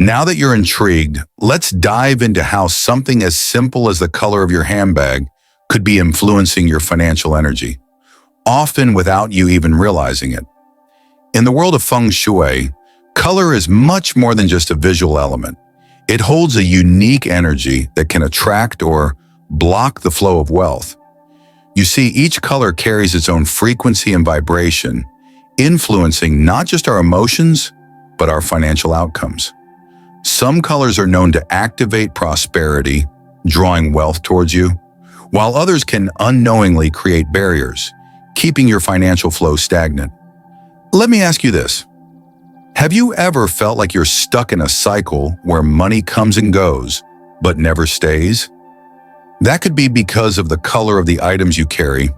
Now that you're intrigued, let's dive into how something as simple as the color of your handbag could be influencing your financial energy, often without you even realizing it. In the world of Feng Shui, color is much more than just a visual element. It holds a unique energy that can attract or block the flow of wealth. You see, each color carries its own frequency and vibration, influencing not just our emotions, but our financial outcomes. Some colors are known to activate prosperity, drawing wealth towards you, while others can unknowingly create barriers, keeping your financial flow stagnant. Let me ask you this. Have you ever felt like you're stuck in a cycle where money comes and goes, but never stays? That could be because of the color of the items you carry,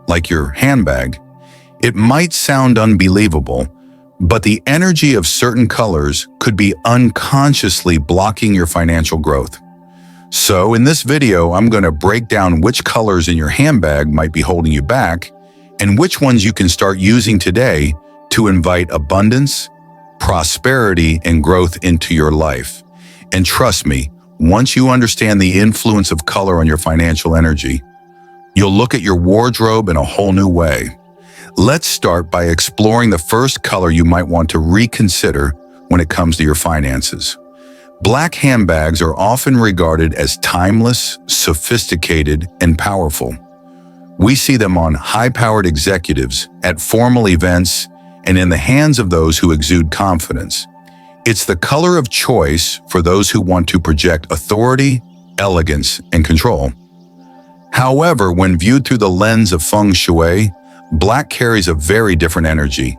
like your handbag. It might sound unbelievable, but the energy of certain colors could be unconsciously blocking your financial growth. So in this video, I'm going to break down which colors in your handbag might be holding you back and which ones you can start using today to invite abundance, prosperity, and growth into your life. And trust me, once you understand the influence of color on your financial energy, you'll look at your wardrobe in a whole new way. Let's start by exploring the first color you might want to reconsider when it comes to your finances. Black handbags are often regarded as timeless, sophisticated, and powerful. We see them on high-powered executives, at formal events, and in the hands of those who exude confidence. It's the color of choice for those who want to project authority, elegance, and control. However, when viewed through the lens of Feng Shui, black carries a very different energy,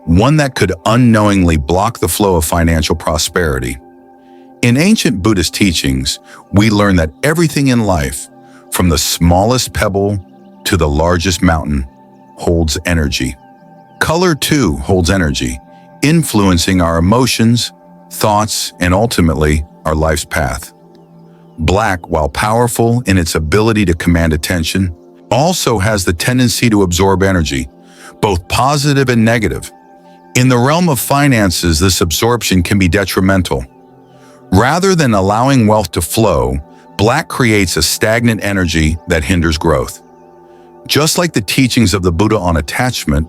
one that could unknowingly block the flow of financial prosperity. In ancient Buddhist teachings, we learn that everything in life, from the smallest pebble to the largest mountain, holds energy. Color, too, holds energy, influencing our emotions, thoughts, and ultimately, our life's path. Black, while powerful in its ability to command attention, also has the tendency to absorb energy, both positive and negative. In the realm of finances, this absorption can be detrimental. Rather than allowing wealth to flow, black creates a stagnant energy that hinders growth. Just like the teachings of the Buddha on attachment,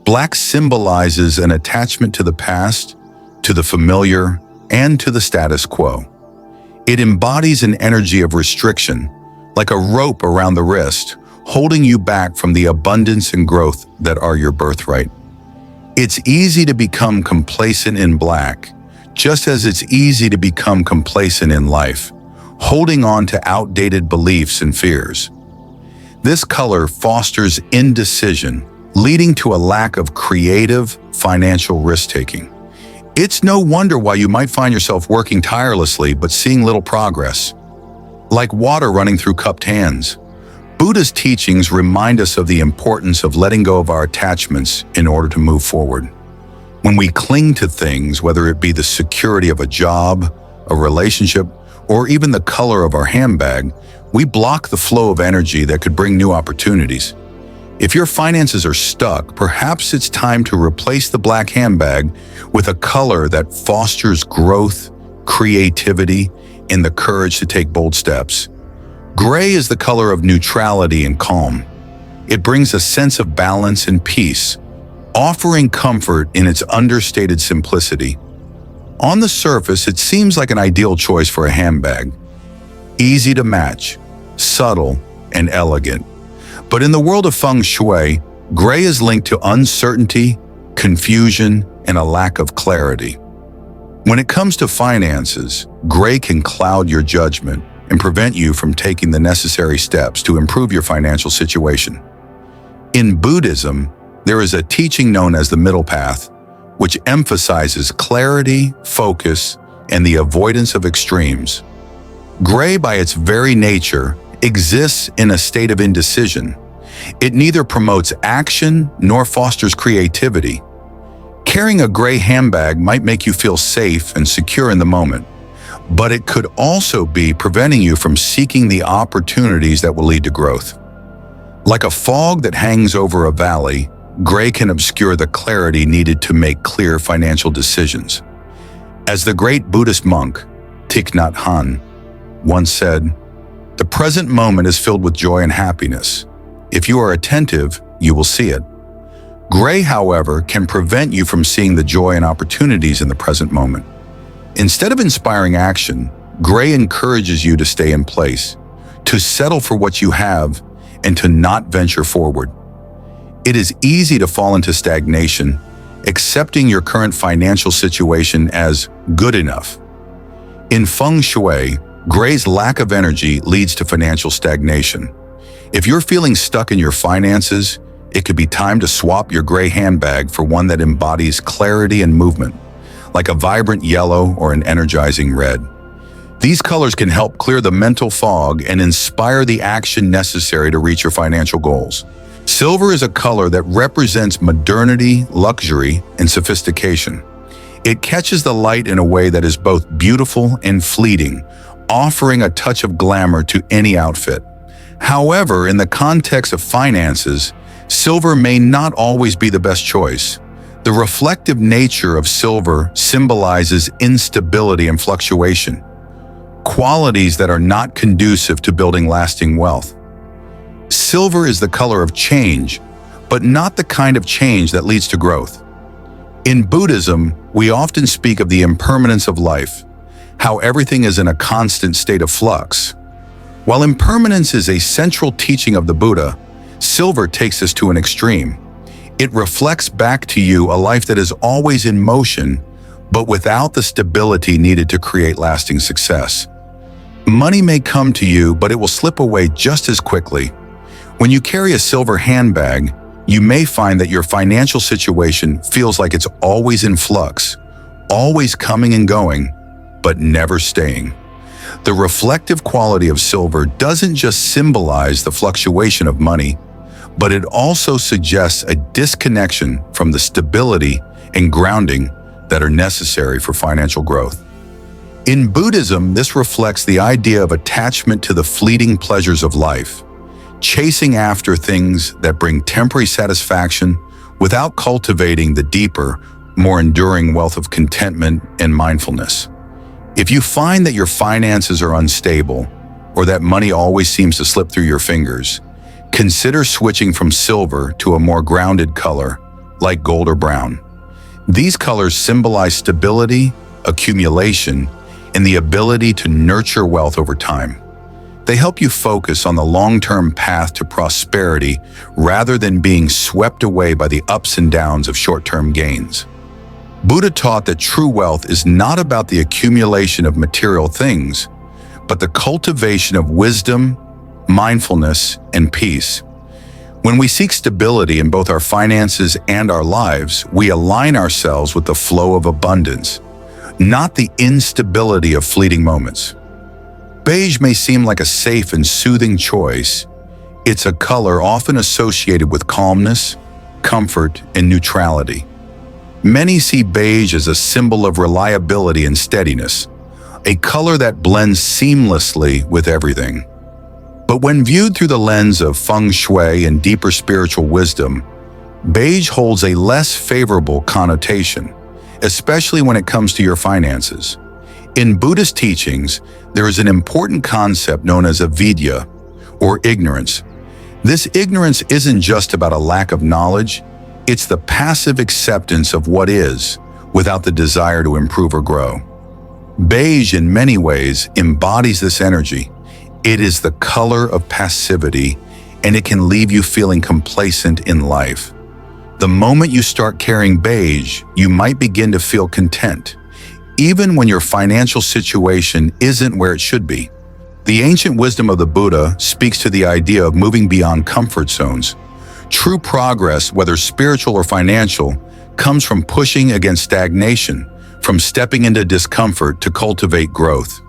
black symbolizes an attachment to the past, to the familiar, and to the status quo. It embodies an energy of restriction, like a rope around the wrist, holding you back from the abundance and growth that are your birthright. It's easy to become complacent in black, just as it's easy to become complacent in life, holding on to outdated beliefs and fears. This color fosters indecision, leading to a lack of creative, financial risk-taking. It's no wonder why you might find yourself working tirelessly but seeing little progress. Like water running through cupped hands, Buddha's teachings remind us of the importance of letting go of our attachments in order to move forward. When we cling to things, whether it be the security of a job, a relationship, or even the color of our handbag, we block the flow of energy that could bring new opportunities. If your finances are stuck, perhaps it's time to replace the black handbag with a color that fosters growth, creativity, and the courage to take bold steps. Gray is the color of neutrality and calm. It brings a sense of balance and peace, offering comfort in its understated simplicity. On the surface, it seems like an ideal choice for a handbag. Easy to match, subtle, and elegant. But in the world of Feng Shui, gray is linked to uncertainty, confusion, and a lack of clarity. When it comes to finances, gray can cloud your judgment and prevent you from taking the necessary steps to improve your financial situation. In Buddhism, there is a teaching known as the middle path, which emphasizes clarity, focus, and the avoidance of extremes. Gray, by its very nature, exists in a state of indecision. It neither promotes action nor fosters creativity. Carrying a gray handbag might make you feel safe and secure in the moment, but it could also be preventing you from seeking the opportunities that will lead to growth. Like a fog that hangs over a valley, gray can obscure the clarity needed to make clear financial decisions. As the great Buddhist monk, Thich Nhat Hanh, once said, "The present moment is filled with joy and happiness. If you are attentive, you will see it." Gray, however, can prevent you from seeing the joy and opportunities in the present moment. Instead of inspiring action, gray encourages you to stay in place, to settle for what you have, and to not venture forward. It is easy to fall into stagnation, accepting your current financial situation as good enough. In Feng Shui, gray's lack of energy leads to financial stagnation. If you're feeling stuck in your finances, it could be time to swap your gray handbag for one that embodies clarity and movement, like a vibrant yellow or an energizing red. These colors can help clear the mental fog and inspire the action necessary to reach your financial goals. Silver is a color that represents modernity, luxury, and sophistication. It catches the light in a way that is both beautiful and fleeting, offering a touch of glamour to any outfit. However, in the context of finances, silver may not always be the best choice. The reflective nature of silver symbolizes instability and fluctuation, qualities that are not conducive to building lasting wealth. Silver is the color of change, but not the kind of change that leads to growth. In Buddhism, we often speak of the impermanence of life, how everything is in a constant state of flux. While impermanence is a central teaching of the Buddha, silver takes us to an extreme. It reflects back to you a life that is always in motion, but without the stability needed to create lasting success. Money may come to you, but it will slip away just as quickly. When you carry a silver handbag, you may find that your financial situation feels like it's always in flux, always coming and going, but never staying. The reflective quality of silver doesn't just symbolize the fluctuation of money, but it also suggests a disconnection from the stability and grounding that are necessary for financial growth. In Buddhism, this reflects the idea of attachment to the fleeting pleasures of life, chasing after things that bring temporary satisfaction without cultivating the deeper, more enduring wealth of contentment and mindfulness. If you find that your finances are unstable or that money always seems to slip through your fingers, consider switching from silver to a more grounded color, like gold or brown. These colors symbolize stability, accumulation, and the ability to nurture wealth over time. They help you focus on the long-term path to prosperity rather than being swept away by the ups and downs of short-term gains. Buddha taught that true wealth is not about the accumulation of material things, but the cultivation of wisdom, mindfulness, and peace. When we seek stability in both our finances and our lives, we align ourselves with the flow of abundance, not the instability of fleeting moments. Beige may seem like a safe and soothing choice. It's a color often associated with calmness, comfort, and neutrality. Many see beige as a symbol of reliability and steadiness, a color that blends seamlessly with everything. But when viewed through the lens of Feng Shui and deeper spiritual wisdom, beige holds a less favorable connotation, especially when it comes to your finances. In Buddhist teachings, there is an important concept known as avidya, or ignorance. This ignorance isn't just about a lack of knowledge, it's the passive acceptance of what is, without the desire to improve or grow. Beige, in many ways, embodies this energy. It is the color of passivity, and it can leave you feeling complacent in life. The moment you start carrying beige, you might begin to feel content, even when your financial situation isn't where it should be. The ancient wisdom of the Buddha speaks to the idea of moving beyond comfort zones. True progress, whether spiritual or financial, comes from pushing against stagnation, from stepping into discomfort to cultivate growth.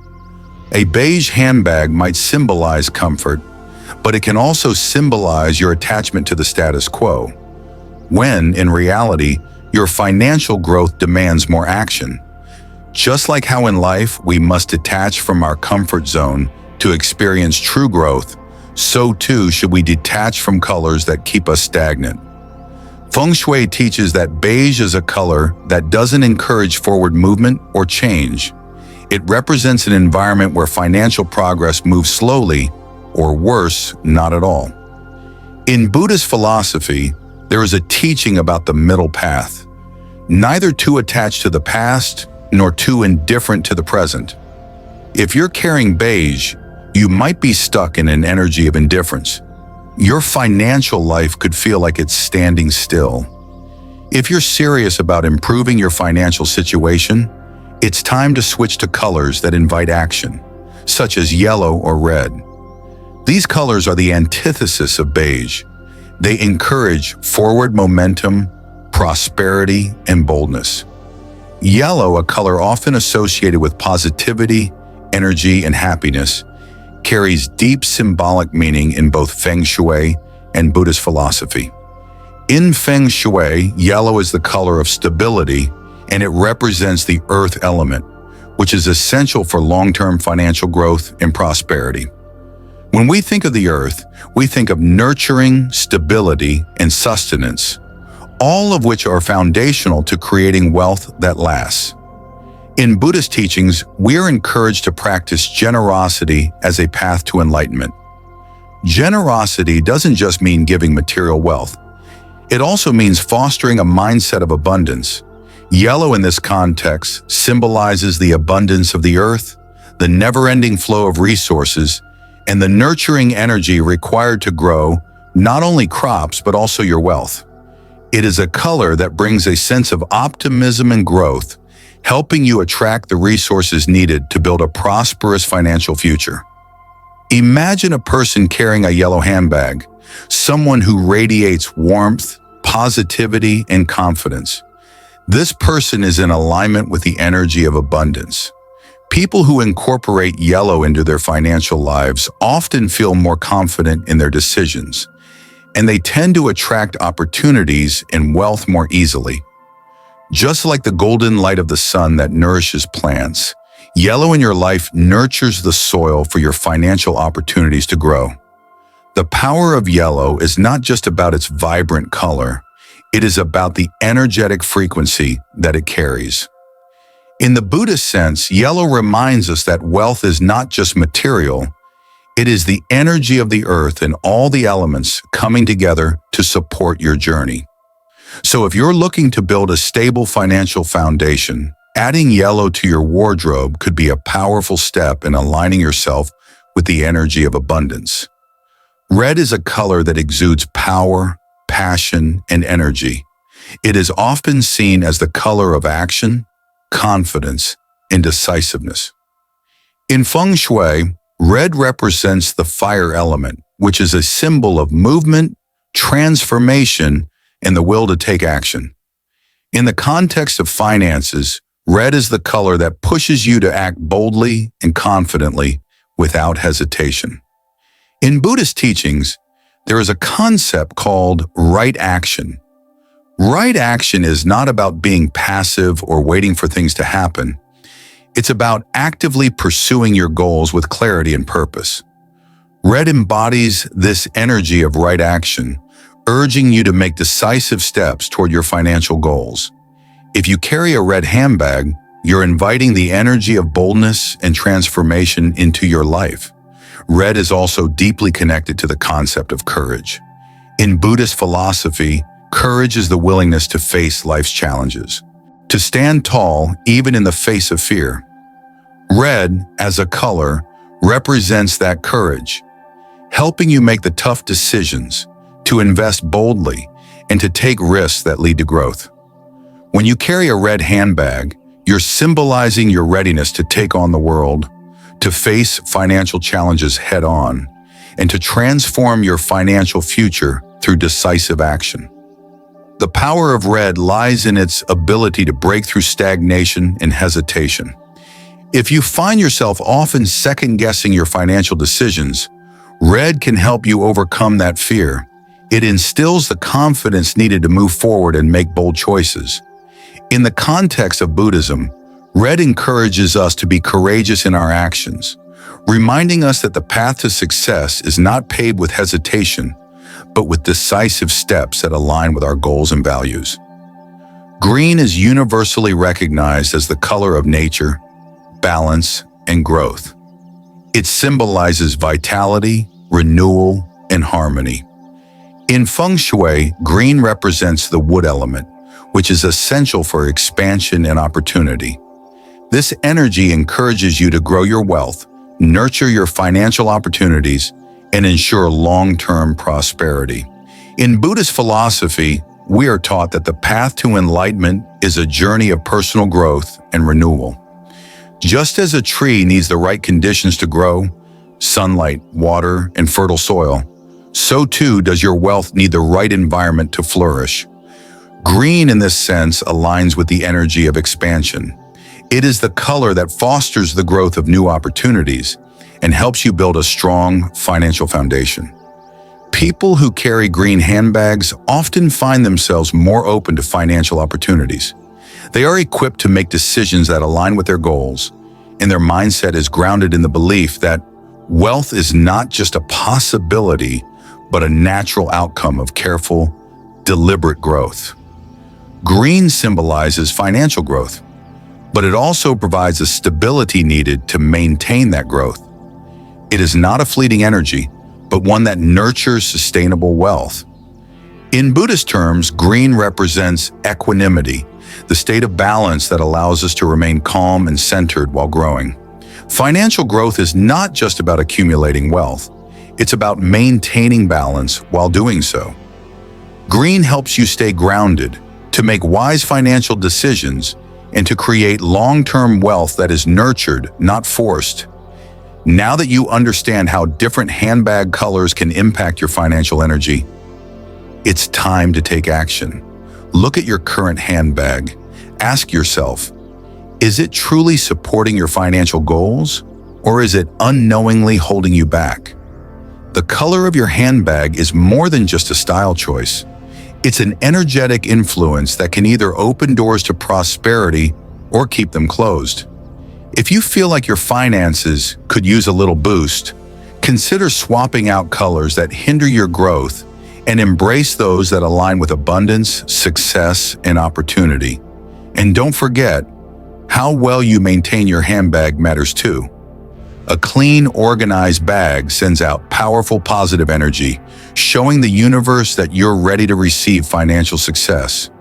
A beige handbag might symbolize comfort, but it can also symbolize your attachment to the status quo, when, in reality, your financial growth demands more action. Just like how in life we must detach from our comfort zone to experience true growth, so too should we detach from colors that keep us stagnant. Feng Shui teaches that beige is a color that doesn't encourage forward movement or change. It represents an environment where financial progress moves slowly, or worse, not at all. In Buddhist philosophy, there is a teaching about the middle path, neither too attached to the past nor too indifferent to the present. If you're carrying beige, you might be stuck in an energy of indifference. Your financial life could feel like it's standing still. If you're serious about improving your financial situation, it's time to switch to colors that invite action, such as yellow or red. These colors are the antithesis of beige. They encourage forward momentum, prosperity, and boldness. Yellow, a color often associated with positivity, energy, and happiness, carries deep symbolic meaning in both Feng Shui and Buddhist philosophy. In Feng Shui, yellow is the color of stability, and it represents the earth element, which is essential for long-term financial growth and prosperity. When we think of the earth, we think of nurturing, stability, and sustenance, all of which are foundational to creating wealth that lasts. In Buddhist teachings, we are encouraged to practice generosity as a path to enlightenment. Generosity doesn't just mean giving material wealth. It also means fostering a mindset of abundance. Yellow in this context symbolizes the abundance of the earth, the never-ending flow of resources, and the nurturing energy required to grow not only crops but also your wealth. It is a color that brings a sense of optimism and growth, helping you attract the resources needed to build a prosperous financial future. Imagine a person carrying a yellow handbag, someone who radiates warmth, positivity, and confidence. This person is in alignment with the energy of abundance. People who incorporate yellow into their financial lives often feel more confident in their decisions, and they tend to attract opportunities and wealth more easily. Just like the golden light of the sun that nourishes plants, yellow in your life nurtures the soil for your financial opportunities to grow. The power of yellow is not just about its vibrant color, it is about the energetic frequency that it carries. In the Buddhist sense, yellow reminds us that wealth is not just material, it is the energy of the earth and all the elements coming together to support your journey. So if you're looking to build a stable financial foundation, adding yellow to your wardrobe could be a powerful step in aligning yourself with the energy of abundance. Red is a color that exudes power, passion, and energy. It is often seen as the color of action, confidence, and decisiveness. In Feng Shui, red represents the fire element, which is a symbol of movement, transformation, and the will to take action. In the context of finances, red is the color that pushes you to act boldly and confidently without hesitation. In Buddhist teachings, there is a concept called right action. Right action is not about being passive or waiting for things to happen. It's about actively pursuing your goals with clarity and purpose. Red embodies this energy of right action, urging you to make decisive steps toward your financial goals. If you carry a red handbag, you're inviting the energy of boldness and transformation into your life. Red is also deeply connected to the concept of courage. In Buddhist philosophy, courage is the willingness to face life's challenges, to stand tall even in the face of fear. Red, as a color, represents that courage, helping you make the tough decisions, to invest boldly, and to take risks that lead to growth. When you carry a red handbag, you're symbolizing your readiness to take on the world, to face financial challenges head-on, and to transform your financial future through decisive action. The power of red lies in its ability to break through stagnation and hesitation. If you find yourself often second-guessing your financial decisions, red can help you overcome that fear. It instills the confidence needed to move forward and make bold choices. In the context of Buddhism, red encourages us to be courageous in our actions, reminding us that the path to success is not paved with hesitation, but with decisive steps that align with our goals and values. Green is universally recognized as the color of nature, balance, and growth. It symbolizes vitality, renewal, and harmony. In Feng Shui, green represents the wood element, which is essential for expansion and opportunity. This energy encourages you to grow your wealth, nurture your financial opportunities, and ensure long-term prosperity. In Buddhist philosophy, we are taught that the path to enlightenment is a journey of personal growth and renewal. Just as a tree needs the right conditions to grow, sunlight, water, and fertile soil, so too does your wealth need the right environment to flourish. Green, in this sense, aligns with the energy of expansion. It is the color that fosters the growth of new opportunities and helps you build a strong financial foundation. People who carry green handbags often find themselves more open to financial opportunities. They are equipped to make decisions that align with their goals, and their mindset is grounded in the belief that wealth is not just a possibility, but a natural outcome of careful, deliberate growth. Green symbolizes financial growth, but it also provides the stability needed to maintain that growth. It is not a fleeting energy, but one that nurtures sustainable wealth. In Buddhist terms, green represents equanimity, the state of balance that allows us to remain calm and centered while growing. Financial growth is not just about accumulating wealth, it's about maintaining balance while doing so. Green helps you stay grounded, to make wise financial decisions, and to create long-term wealth that is nurtured, not forced. Now that you understand how different handbag colors can impact your financial energy, it's time to take action. Look at your current handbag. Ask yourself, is it truly supporting your financial goals, or is it unknowingly holding you back? The color of your handbag is more than just a style choice. It's an energetic influence that can either open doors to prosperity or keep them closed. If you feel like your finances could use a little boost, consider swapping out colors that hinder your growth and embrace those that align with abundance, success, and opportunity. And don't forget, how well you maintain your handbag matters too. A clean, organized bag sends out powerful positive energy, showing the universe that you're ready to receive financial success.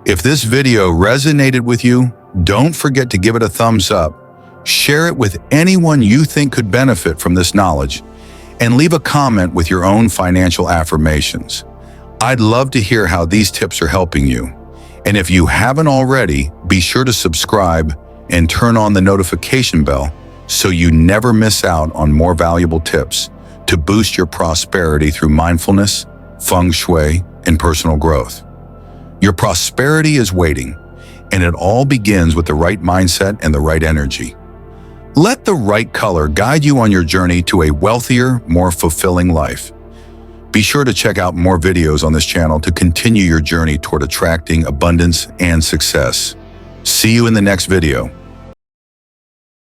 If this video resonated with you, don't forget to give it a thumbs up, share it with anyone you think could benefit from this knowledge, and leave a comment with your own financial affirmations. I'd love to hear how these tips are helping you. And if you haven't already, be sure to subscribe and turn on the notification bell so you never miss out on more valuable tips to boost your prosperity through mindfulness, Feng Shui, and personal growth. Your prosperity is waiting, and it all begins with the right mindset and the right energy. Let the right color guide you on your journey to a wealthier, more fulfilling life. Be sure to check out more videos on this channel to continue your journey toward attracting abundance and success. See you in the next video.